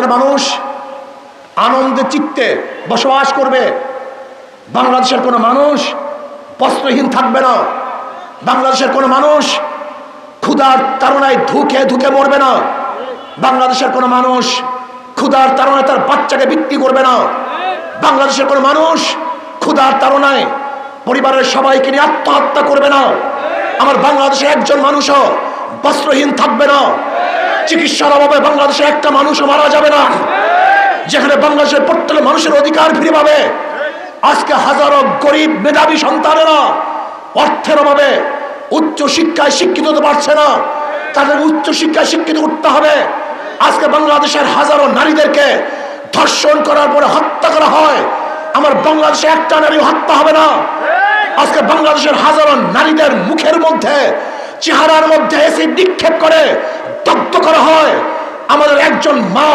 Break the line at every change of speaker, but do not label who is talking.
মানুষ আনন্দে চিত্তে বসবাস করবে। বাংলাদেশের কোনো মানুষ বস্ত্রহীন থাকবে না। বাংলাদেশের কোনো মানুষ ক্ষুধার তাড়নায় ধুকে ধুকে মরবে না। বাংলাদেশের কোনো মানুষ ক্ষুধার তাড়নায় তার বাচ্চাকে বিক্রি করবে না। বাংলাদেশের কোনো মানুষ ক্ষুধার তাড়নায় পরিবারের সবাইকে নিয়ে আত্মহত্যা করবে না। আমার বাংলাদেশে একজন মানুষও বস্ত্রহীন থাকবে না। চিকিৎসার অভাবে বাংলাদেশে একটা মানুষও মারা যাবে না। যেখানে বাংলাদেশের প্রত্যেক মানুষের অধিকার ফিরে পাবে। আজকে হাজারো গরিব মেধাবী সন্তানেরা অর্থের অভাবে উচ্চ শিক্ষায় শিক্ষিত হতে পারছে না। তাদের উচ্চ শিক্ষায় শিক্ষিত করতে হবে। আজকে বাংলাদেশের হাজারো নারীদেরকে ধর্ষণ করার পরে হত্যা করা হয়। আমার বাংলাদেশে একটা নারী হত্যা হবে না। আজকে বাংলাদেশের হাজারো নারীদের মুখের মধ্যে চেহারার মধ্যে এসিড নিক্ষেপ করে দগ্ধ করা হয়। আমাদের একজন মা